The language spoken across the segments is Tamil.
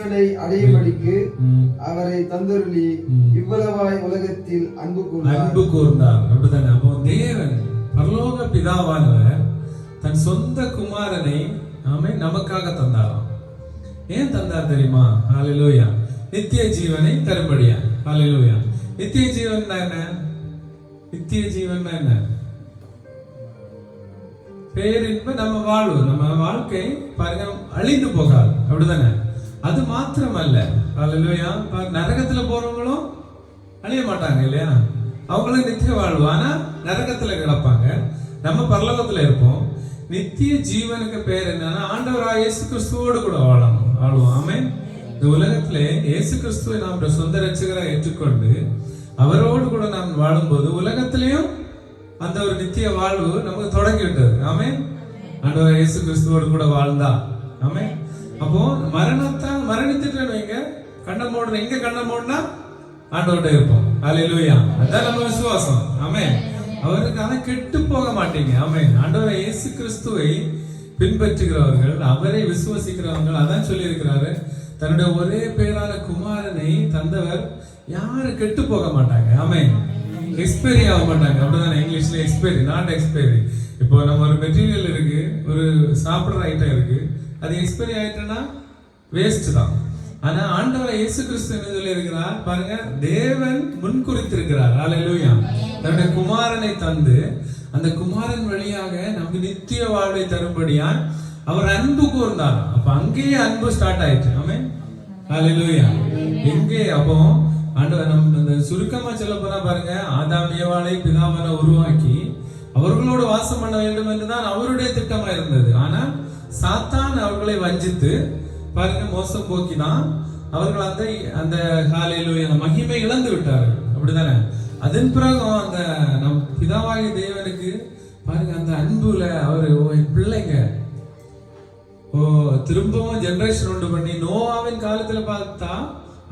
ஜீவனை அடையும்படிக்கு அவரை தந்தருளி இவ்வளவாய் உலகத்தில் அன்பு கூர்ந்தார். அப்படித்தானே? அப்போ தேவன் பரலோக பிதாவானவர் தன் சொந்த குமாரனை நமக்காக தந்தாராம். ஏன் தந்தார் தெரியுமா? ஹல்லேலூயா. நித்திய ஜீவனை தரும்படியா. ஹல்லேலூயா. நித்திய ஜீவன் என்ன? நித்திய ஜீவன் என்ன? பேரின்ப நம்ம வாழ்வு, நம்ம வாழ்க்கை பாருங்க அழிந்து போகாது. அப்படிதானே? அது மாத்திரமல்ல, ஹல்லேலூயா, நரகத்துல போறவங்களும் அழிய மாட்டாங்க இல்லையா? அவங்களும் நித்திய வாழ்வு. ஆனா நரகத்துல கிடப்பாங்க, நம்ம பரலோகத்துல இருப்போம். நித்திய ஜீவனுக்கு பேர் என்னன்னா ஆண்டவராக இயேசு கிறிஸ்துவோடு கூட வாழுவோம். ஆமென். இந்த உலகத்திலே இயேசு கிறிஸ்துவை நாம் சொந்த ரட்சகராக ஏற்றுக்கொண்டு அவரோடு கூட நாம் வாழும்போது உலகத்திலையும் அந்த ஒரு நித்திய வாழ்வு நமக்கு தொடங்கி விட்டது. ஆமென். ஆண்டவர் இயேசு கிறிஸ்துவோடு கூட வாழ்ந்தா. ஆமென். அப்போ மரணித்துட்டு வைங்க, கண்ணை மூடணும். எங்க கண்ணை மூடனா ஆண்டவர்கிட்ட இருப்போம். ஹல்லேலூயா. அதான் நம்ம விசுவாசம். ஆமென். அவருக்காக கெட்டு போக மாட்டீங்க. ஆமென். ஆண்டவர் இயேசு கிறிஸ்துவை பின்பற்றுகிறவர்கள், அவரை விசுவாசிக்கிறவர்கள், அதான் சொல்லி இருக்கிறாரு, தன்னுடைய ஒரே பேரான குமாரனை தந்தவர் யாரு கெட்டு போக மாட்டாங்க. ஆமென். எக்ஸ்பைரி ஆக மாட்டாங்க. அப்படிதானே? இங்கிலீஷ்ல எக்ஸ்பைரி, நாட் எக்ஸ்பைரி. இப்போ நம்ம ஒரு மெட்டீரியல் இருக்கு, ஒரு சாப்பிடுற ஐட்டம் இருக்கு, அது எக்ஸ்பைரி ஆயிட்டா வேஸ்ட் தான். ஆனா ஆண்டவர் இயேசு கிறிஸ்து என்ன சொல்லி இருக்கிறார் பாருங்க, தேவன் முன்குறித்திருக்கிறார். ஹல்லேலூயா. தன்னுடைய குமாரனை தந்து அந்த குமாரன் வழியாக நமக்கு நித்திய வாழ்வை தரும்படியா அவர் அன்பு கூர்ந்தார். அப்ப அங்கேயே அன்பு ஸ்டார்ட் ஆயிடுச்சு. ஆமென். ஹல்லேலூயா. எங்கே? அப்போ ஆண்டவர் நம்ம சுருக்கமா சொல்ல போனா பாருங்க, ஆதாம் ஏவாளை பிதாமனை உருவாக்கி அவர்களோடு வாசம் பண்ண வேண்டும் என்றுதான் அவருடைய திட்டமா இருந்தது. ஆனா சாத்தான் அவர்களை வஞ்சித்து பாருங்க மோசம் போக்கிதான் அவர்கள் அந்த ஹல்லேலூயா மகிமை இழந்து விட்டார்கள். அப்படிதானே? அதன் பிறகு அந்த நம் பிதாவாகிய தேவனுக்கு பாருங்க அந்த அன்புல அவரு பிள்ளைங்க திரும்பவும் ஜெனரேஷன் உண்டு பண்ணி நோவாவின் காலத்துல பார்த்தா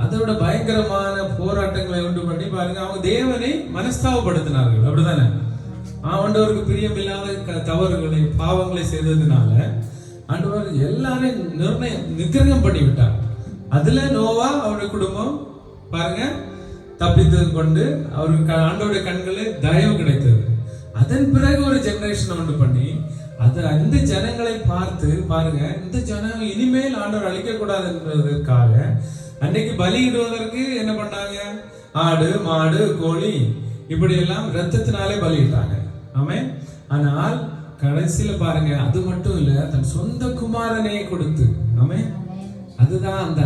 அதோட பயங்கரமான போராட்டங்களை உண்டு பண்ணி பாருங்க அவங்க தேவனை மனஸ்தாபப்படுத்தினார்கள். அப்படிதானே? ஆண்டவருக்கு பிரியமில்லாத தவறுகளை பாவங்களை செய்ததுனால ஆண்டவர் எல்லாரையும் நிக்கிரகம் பண்ணி விட்டார். அதுல நோவா அவருடைய குடும்பம் பாருங்க தப்பித்து கொண்டு அவருக்கு ஆண்டவருடைய கண்களில் தயவு கிடைத்தது. அதன் பிறகு ஒரு ஜெனரேஷன் உண்டு பண்ணி அந்த ஜனங்களை பார்த்து பாருங்க, இந்த ஜனங்கள் இனிமேல் ஆண்டவர் அழிக்க கூடாது என்பதற்காக அன்னைக்கு பலியிடுவதற்கு என்ன பண்ணாங்க? ஆடு, மாடு, கோழி இப்படி எல்லாம் ரத்தத்தினாலே பலியிட்டாங்க. ஆமென். ஆனால் கடைசியில பாருங்க, அது மட்டும் இல்ல, தன் சொந்த குமாரனை கொடுத்து, ஆமென், அதுதான் அந்த